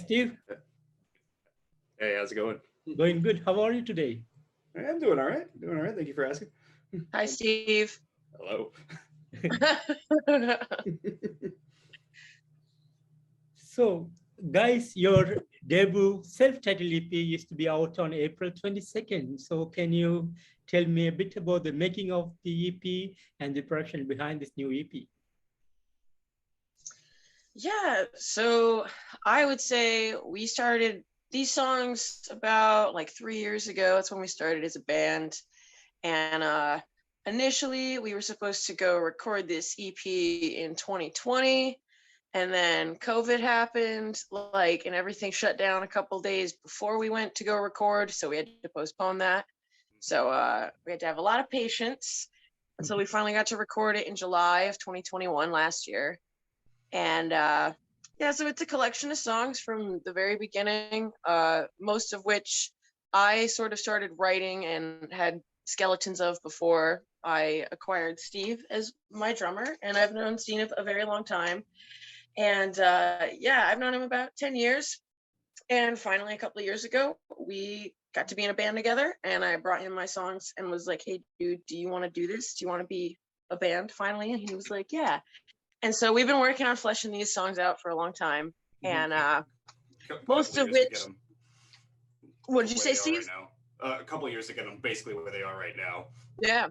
Steve. Hey, how's it going? Going good. How are you today? I'm doing all right. Doing all right. Thank you for asking. Hi, Steve. Hello. So, guys, your debut self-titled EP used to be out on April 22nd. So, can you tell me a bit about the making of the EP and the production behind this new EP? Yeah, so I would say we started these songs about like 3 years ago. That's when we started as a band. And initially we were supposed to go record this EP in 2020. And then COVID happened, and everything shut down a couple days before we went to go record. So we had to postpone that. So we had to have a lot of patience until we finally got to record it in July of 2021 last year. And yeah, so it's a collection of songs from the very beginning, most of which I sort of started writing and had skeletons of before I acquired Steve as my drummer. And I've known Steve a very long time. And yeah, I've known him about 10 years. And finally, a couple of years ago, we got to be in a band together. And I brought him my songs and was like, hey, dude, do you want to do this? Do you want to be a band finally? And he was like, yeah. And so we've been working on fleshing these songs out for a long time. And most of which, what did you say, Steve? Right now. A couple of years to get them basically where they are right now. Yeah.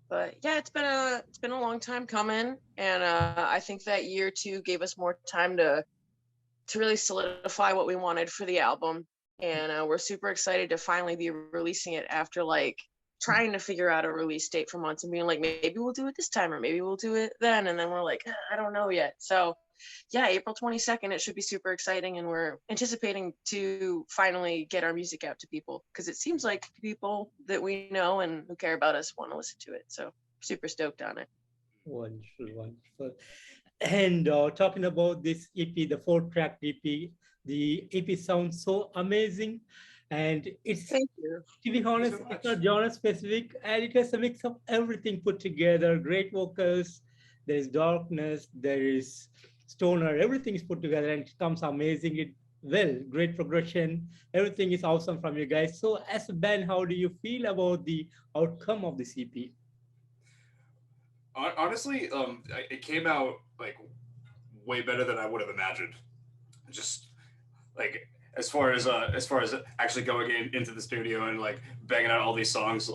But yeah, it's been a long time coming. And I think that year two gave us more time to really solidify what we wanted for the album. And we're super excited to finally be releasing it after trying to figure out a release date for months and being like, maybe we'll do it this time or maybe we'll do it then. And then we're like, I don't know yet. So yeah, April 22nd, it should be super exciting. And we're anticipating to finally get our music out to people because it seems like people that we know and who care about us want to listen to it. So super stoked on it. Wonderful, wonderful. And talking about this EP, the 4-track EP, the EP sounds so amazing. And it's, thank you. To be honest, it's not genre specific, and it has a mix of everything put together. Great vocals, there is darkness, there is stoner, everything is put together and it comes amazing. Great progression, everything is awesome from you guys. So as a band, how do you feel about the outcome of this EP? Honestly, it came out way better than I would have imagined. Just as far as actually going into the studio and banging out all these songs,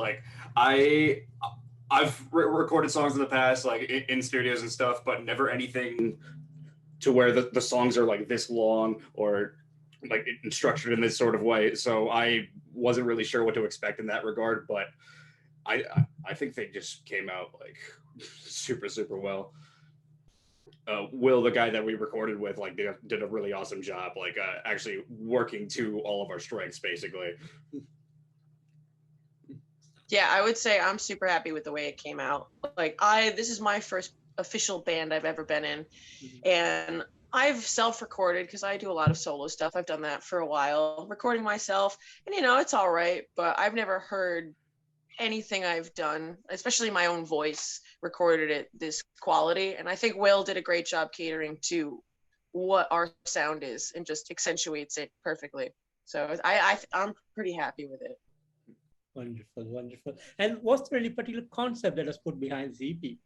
I've recorded songs in the past in studios and stuff, but never anything to where the songs are this long or structured in this sort of way. So I wasn't really sure what to expect in that regard, but I think they just came out super well. Will, the guy that we recorded with, did a really awesome job, actually working to all of our strengths, basically. Yeah, I would say I'm super happy with the way it came out. This is my first official band I've ever been in, and I've self-recorded because I do a lot of solo stuff. I've done that for a while, recording myself, and it's all right, but I've never heard anything I've done, especially my own voice, recorded at this quality. And I think Will did a great job catering to what our sound is and just accentuates it perfectly. So I'm pretty happy with it. Wonderful, wonderful. And what's the really particular concept that was put behind the EP?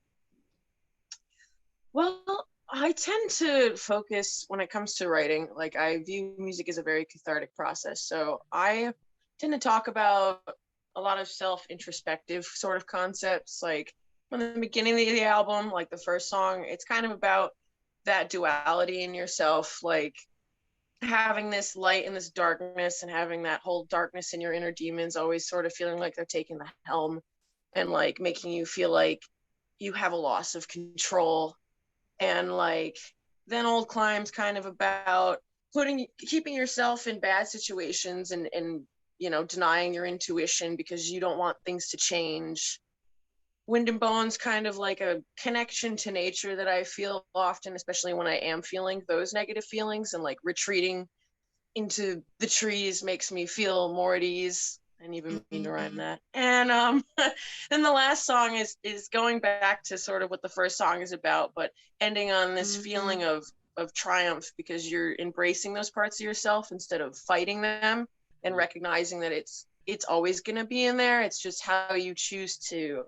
Well, I tend to focus when it comes to writing. I view music as a very cathartic process. So I tend to talk about a lot of self-introspective sort of concepts. From the beginning of the album, the first song, it's kind of about that duality in yourself, having this light and this darkness and having that whole darkness in your inner demons always sort of feeling like they're taking the helm and making you feel like you have a loss of control. And then Old Climb's kind of about keeping yourself in bad situations and denying your intuition because you don't want things to change. Wind and Bones kind of like a connection to nature that I feel often, especially when I am feeling those negative feelings, and retreating into the trees makes me feel more at ease. I didn't even mean to rhyme that. And then the last song is going back to sort of what the first song is about, but ending on this feeling of of triumph, because you're embracing those parts of yourself instead of fighting them, and recognizing that it's always going to be in there. It's just how you choose to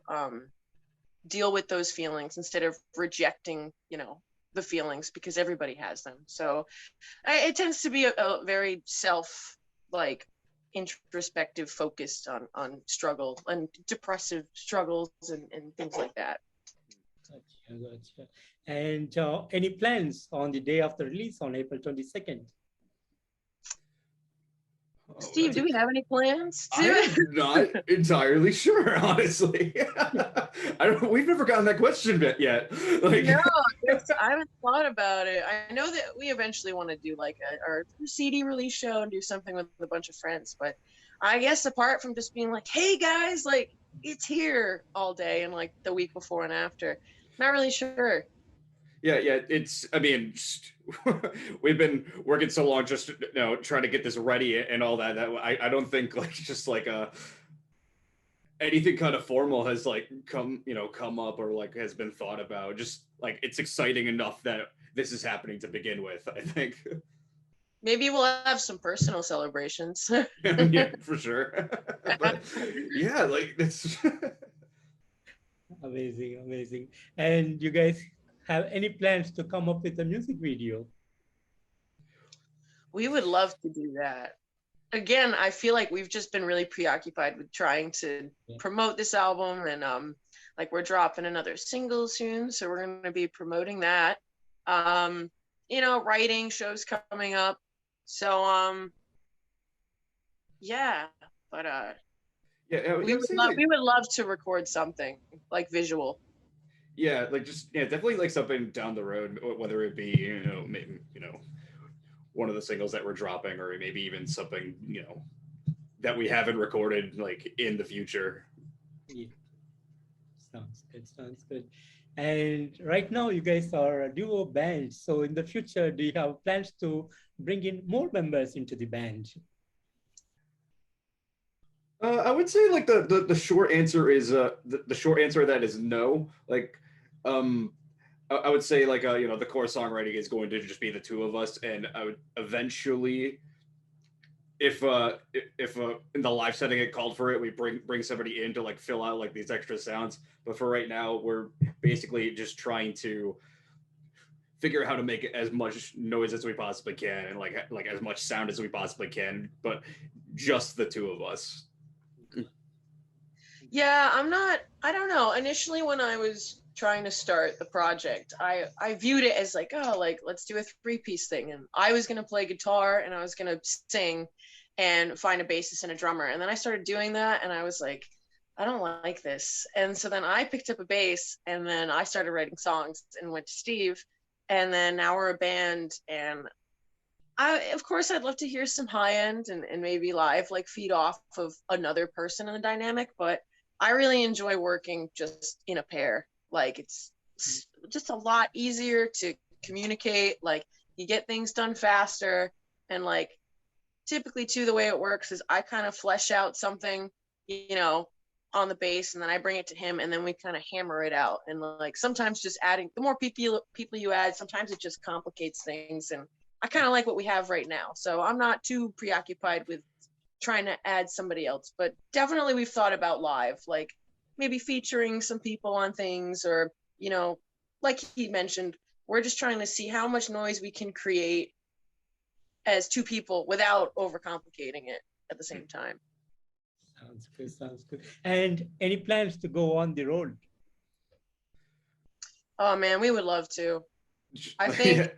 deal with those feelings instead of rejecting, the feelings, because everybody has them. So it tends to be a very introspective, focused on struggle and depressive struggles and things like that. Gotcha. And any plans on the day of the release on April 22nd? Steve, do we have any plans? I'm not entirely sure, honestly. We've never gotten that question yet. Like, no, I haven't thought about it. I know that we eventually want to do like our CD release show and do something with a bunch of friends, but I guess apart from just being like, hey guys, like it's here all day and like the week before and after, not really sure. Yeah, I mean, we've been working so long just trying to get this ready and all that I don't think like just like anything kind of formal has like come up or like has been thought about. Just like it's exciting enough that this is happening to begin with, I think. Maybe we'll have some personal celebrations. Yeah, for sure. But yeah, like it's Amazing. And you guys have any plans to come up with a music video? We would love to do that. Again, I feel like we've just been really preoccupied with trying to promote this album, and like we're dropping another single soon, so we're going to be promoting that. Writing, shows coming up. So yeah, but we would love to record something like visual. Yeah, like just definitely like something down the road, whether it be maybe one of the singles that we're dropping, or maybe even something that we haven't recorded like in the future. Yeah. Sounds good. And right now you guys are a duo band, so in the future do you have plans to bring in more members into the band? I would say like the short answer is the short answer to that is no. Like I would say like the core songwriting is going to just be the two of us, and I would eventually, if in the live setting it called for it, we bring somebody in to like fill out like these extra sounds. But for right now, we're basically just trying to figure out how to make as much noise as we possibly can, and like as much sound as we possibly can, but just the two of us. Yeah, I don't know. Initially, when I was trying to start the project, I viewed it as like, oh, like let's do a 3-piece thing. And I was going to play guitar and I was going to sing and find a bassist and a drummer. And then I started doing that and I was like, I don't like this. And so then I picked up a bass and then I started writing songs and went to Steve. And then now we're a band, and of course I'd love to hear some high end and maybe live like feed off of another person in the dynamic, but I really enjoy working just in a pair. Like it's just a lot easier to communicate. Like you get things done faster, and like typically too, the way it works is I kind of flesh out something, on the bass, and then I bring it to him, and then we kind of hammer it out. And like sometimes just adding, the more people you add, sometimes it just complicates things. And I kind of like what we have right now, so I'm not too preoccupied with trying to add somebody else. But definitely we've thought about live, like maybe featuring some people on things, or like he mentioned, we're just trying to see how much noise we can create as two people without overcomplicating it at the same time. Sounds good. And any plans to go on the road? Oh man, we would love to. I think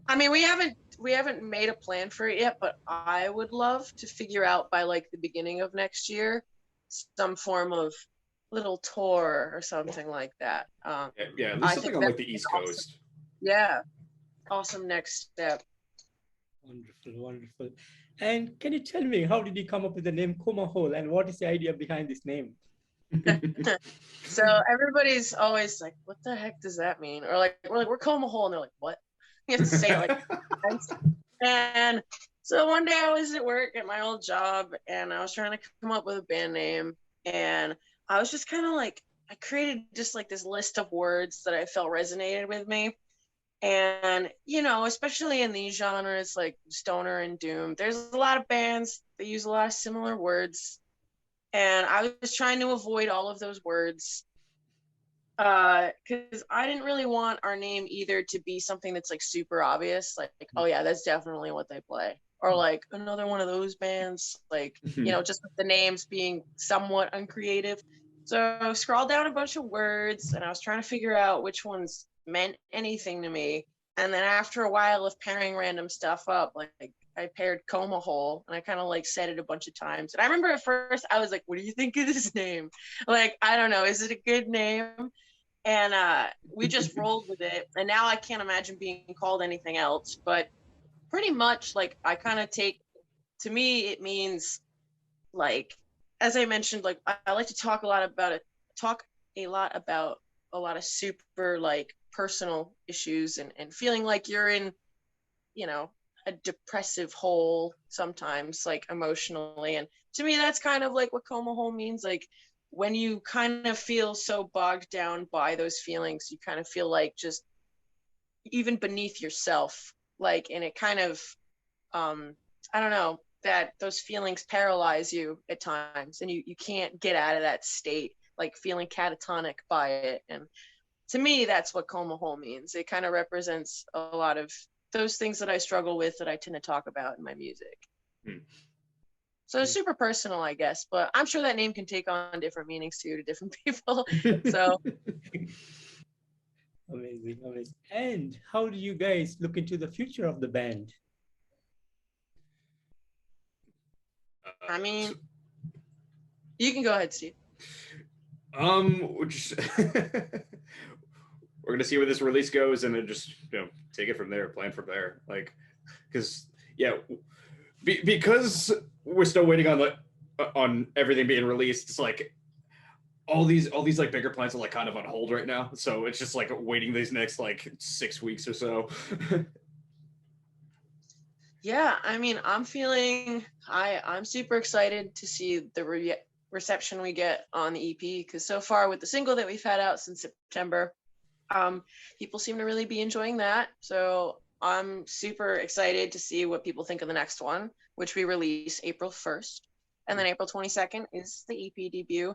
I mean we haven't made a plan for it yet, but I would love to figure out by like the beginning of next year some form of little tour or something like that. Yeah, at least something on like the East Coast. Yeah, awesome next step. Wonderful. And can you tell me, how did you come up with the name COMA HOLE, and what is the idea behind this name? So everybody's always like, what the heck does that mean? Or like we're COMA HOLE, and they're like, what? You have to say it like and so one day I was at work at my old job, and I was trying to come up with a band name, and I was just kind of like, I created just like this list of words that I felt resonated with me. And, you know, especially in these genres like stoner and doom, there's a lot of bands that use a lot of similar words. And I was trying to avoid all of those words because I didn't really want our name either to be something that's like super obvious, like, oh yeah, that's definitely what they play, or like another one of those bands, like, you know, just with the names being somewhat uncreative. So I scrolled down a bunch of words and I was trying to figure out which ones meant anything to me. And then after a while of pairing random stuff up, like I paired COMA HOLE and I kind of like said it a bunch of times. And I remember at first I was like, what do you think of this name? Like, I don't know, is it a good name? And we just rolled with it. And now I can't imagine being called anything else. But pretty much, like, I kind of take, to me, it means like, as I mentioned, like I like to talk a lot about it, talk a lot about a lot of super like personal issues and feeling like you're in, you know, a depressive hole sometimes, like emotionally. And to me, that's kind of like what COMA HOLE means. Like when you kind of feel so bogged down by those feelings, you kind of feel like just even beneath yourself, like, and it kind of, I don't know, that those feelings paralyze you at times and you can't get out of that state, like feeling catatonic by it. And to me, that's what COMA HOLE means. It kind of represents a lot of those things that I struggle with that I tend to talk about in my music. So it's super personal, I guess, but I'm sure that name can take on different meanings too to different people. So Amazing, amazing. And how do you guys look into the future of the band? I mean, you can go ahead, Steve. We're gonna see where this release goes, and then just take it from there, plan from there. Like, because because we're still waiting on everything being released. It's like all these like bigger plans are like kind of on hold right now. So it's just like waiting these next like 6 weeks or so. Yeah, I mean, I'm super excited to see the reception we get on the EP, because so far with the single that we've had out since September, people seem to really be enjoying that. So I'm super excited to see what people think of the next one, which we release April 1st. And then April 22nd is the EP debut.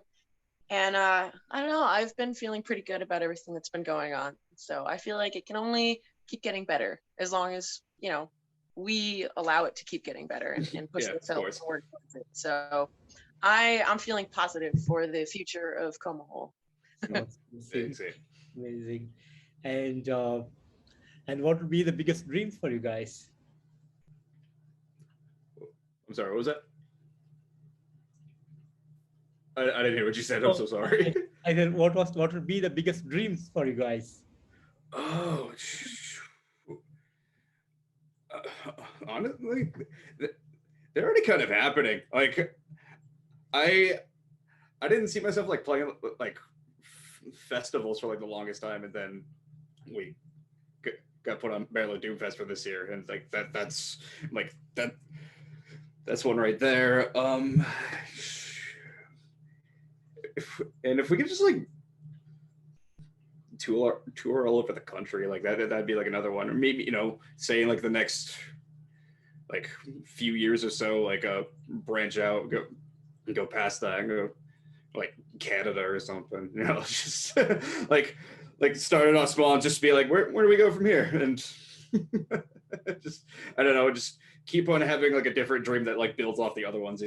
And I don't know, I've been feeling pretty good about everything that's been going on. So I feel like it can only keep getting better as long as, you know, we allow it to keep getting better and push ourselves forward towards it. So I'm feeling positive for the future of COMA HOLE. Amazing. And what would be the biggest dreams for you guys? I'm sorry, what was that? I didn't hear what you said. I'm so sorry. I said, what would be the biggest dreams for you guys? Oh, honestly, they're already kind of happening. Like, I didn't see myself like playing like festivals for like the longest time, and then we got put on Maryland Doom Fest for this year, and like that's one right there. If we could just like tour all over the country, like that'd be like another one. Or maybe, say in like the next like few years or so, like branch out, go past that and go like Canada or something, just like started off small and just be like, where do we go from here? And just, I don't know, just keep on having like a different dream that like builds off the other ones,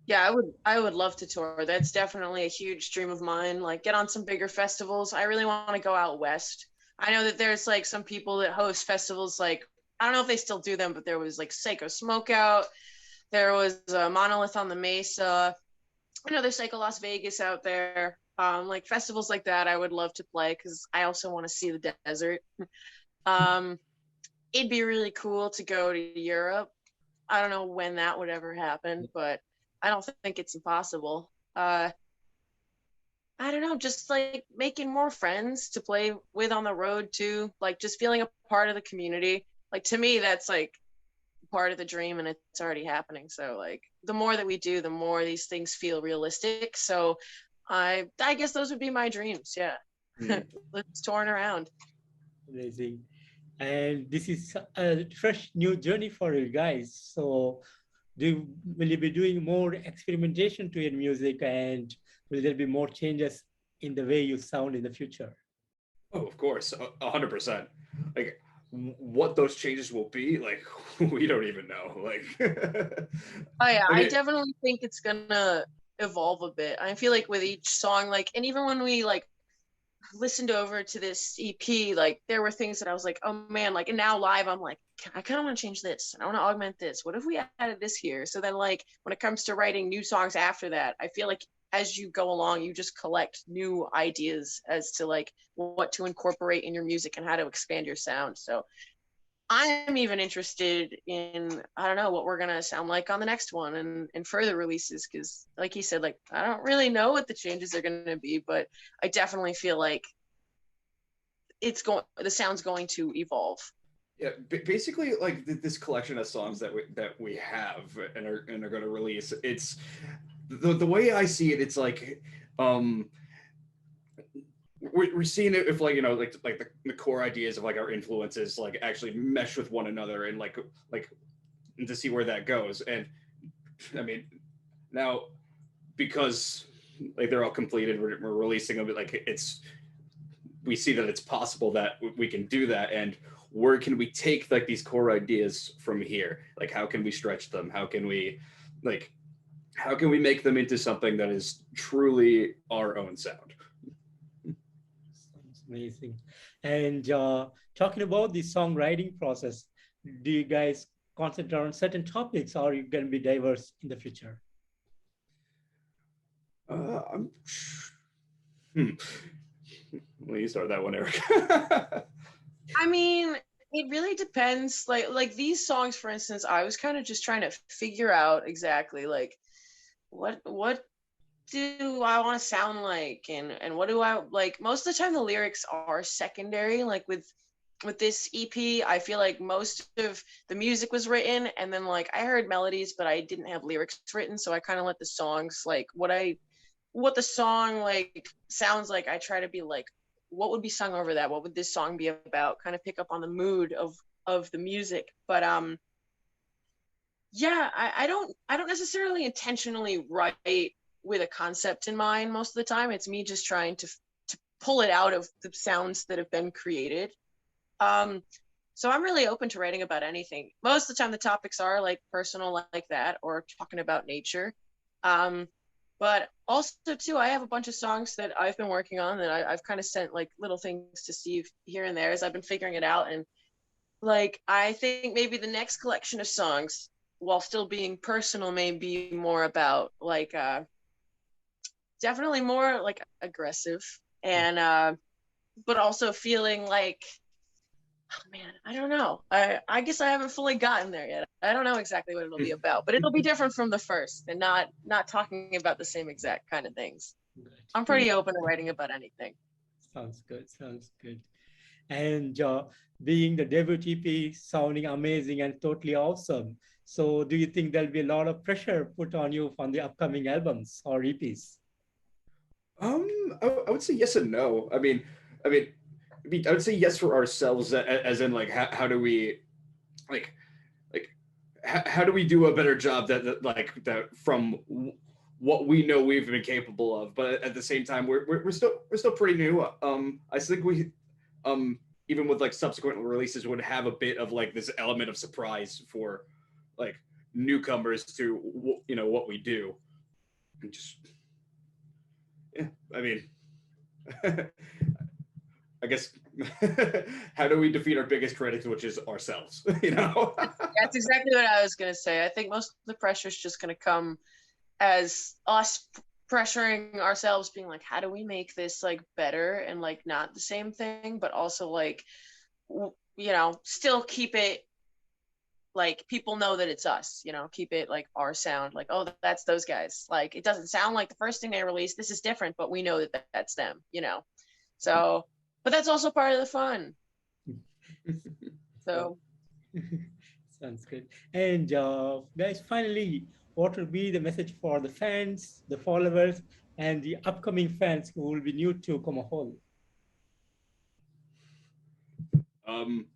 Yeah, I would love to tour. That's definitely a huge dream of mine. Like, get on some bigger festivals. I really want to go out west. I know that there's like some people that host festivals, like, I don't know if they still do them, but there was like Psycho Smokeout. There was Monolith on the Mesa. I know there's Psycho Las Vegas out there. Like festivals like that, I would love to play because I also want to see the desert. It'd be really cool to go to Europe. I don't know when that would ever happen, but I don't think it's impossible. I don't know, just like making more friends to play with on the road too, like just feeling a part of the community. Like, to me, that's like part of the dream, and it's already happening. So like the more that we do, the more these things feel realistic. So I guess those would be my dreams. Yeah. Let's touring around. Amazing. And this is a fresh new journey for you guys. So will you be doing more experimentation to your music, and will there be more changes in the way you sound in the future? Oh, of course, 100%. Like what those changes will be, like we don't even know. Like, Oh yeah, I I mean, definitely think it's gonna evolve a bit. I feel like with each song, like, and even when we like listened over to this EP, like there were things that I was like, oh man, like, and now live, I'm like, I kind of want to change this and I want to augment this. What if we added this here? So then, like, when it comes to writing new songs after that, I feel like as you go along, you just collect new ideas as to like what to incorporate in your music and how to expand your sound. So I'm even interested in, I don't know, what we're gonna sound like on the next one and further releases, because like he said, like I don't really know what the changes are gonna be, but I definitely feel like the sound's going to evolve. yeah, basically, like this collection of songs that we have and are going to release. It's the way I see it. It's like, um, we're seeing it if, like, you know, like the core ideas of like our influences like actually mesh with one another, and like and to see where that goes. And I mean, now, because like they're all completed, we're releasing them. Like it's we see that it's possible that we can do that, and where can we take like these core ideas from here? Like how can we stretch them? Like how can we make them into something that is truly our own sound? Sounds amazing. And talking about the songwriting process, do you guys concentrate on certain topics, or are you going to be diverse in the future? I'm hmm. Well, you start that one, Eric. I mean, it really depends. Like these songs, for instance, I was kind of just trying to figure out exactly like what do I want to sound like, and what do I like. Most of the time the lyrics are secondary. Like with this EP, I feel like most of the music was written, and then like I heard melodies, but I didn't have lyrics written, so I kind of let the songs like what the song like sounds like. I try to be like, what would be sung over that? What would this song be about? Kind of pick up on the mood of the music. But yeah, I don't necessarily intentionally write with a concept in mind most of the time. It's me just trying to pull it out of the sounds that have been created. Um, so I'm really open to writing about anything. Most of the time, the topics are like personal, like that, or talking about nature. Um, but also too, I have a bunch of songs that I've been working on that I've kind of sent like little things to Steve here and there as I've been figuring it out. And like I think maybe the next collection of songs, while still being personal, may be more about like definitely more like aggressive and but also feeling like, oh man, I don't know. I guess I haven't fully gotten there yet. I don't know exactly what it'll be about, but it'll be different from the first and not talking about the same exact kind of things. I'm pretty open to writing about anything. Sounds good. Sounds good. And being the debut EP sounding amazing and totally awesome. So do you think there'll be a lot of pressure put on you from the upcoming albums or EPs? I would say yes and no. I would say yes for ourselves, as in like how do we like like how do we do a better job that from what we know we've been capable of, but at the same time we're still pretty new. I think we even with like subsequent releases would have a bit of like this element of surprise for like newcomers to what we do, and just yeah, I mean, I guess how do we defeat our biggest critics, which is ourselves, you know? That's exactly what I was gonna say. I think most of the pressure is just gonna come as us pressuring ourselves, being like, how do we make this like better and like not the same thing, but also like still keep it like people know that it's us, keep it like our sound, like, oh, that's those guys. Like it doesn't sound like the first thing they released. This is different, but we know that that's them. So, but that's also part of the fun. So Sounds good. And guys, finally, what will be the message for the fans, the followers, and the upcoming fans who will be new to COMA HOLE? Um,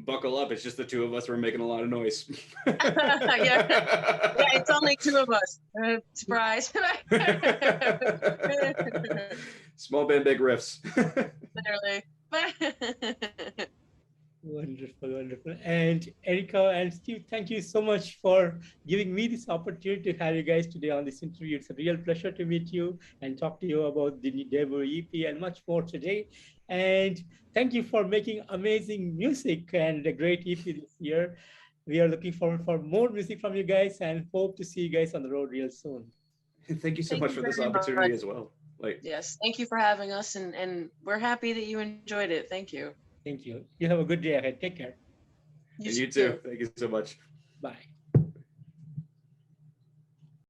buckle up. It's just the two of us. We're making a lot of noise. Yeah, it's only two of us. Surprise. Small band, big riffs. Literally. Wonderful, wonderful. And Erica and Steve, thank you so much for giving me this opportunity to have you guys today on this interview. It's a real pleasure to meet you and talk to you about the debut EP and much more today. And thank you for making amazing music and a great EP this year. We are looking forward for more music from you guys and hope to see you guys on the road real soon. Thank you so Thank much you for this very opportunity much. as well. Like, Yes, thank you for having us, and we're happy that you enjoyed it. Thank you. Thank you. You have a good day ahead. Take care. You and you too. too. Thank you so much. Bye.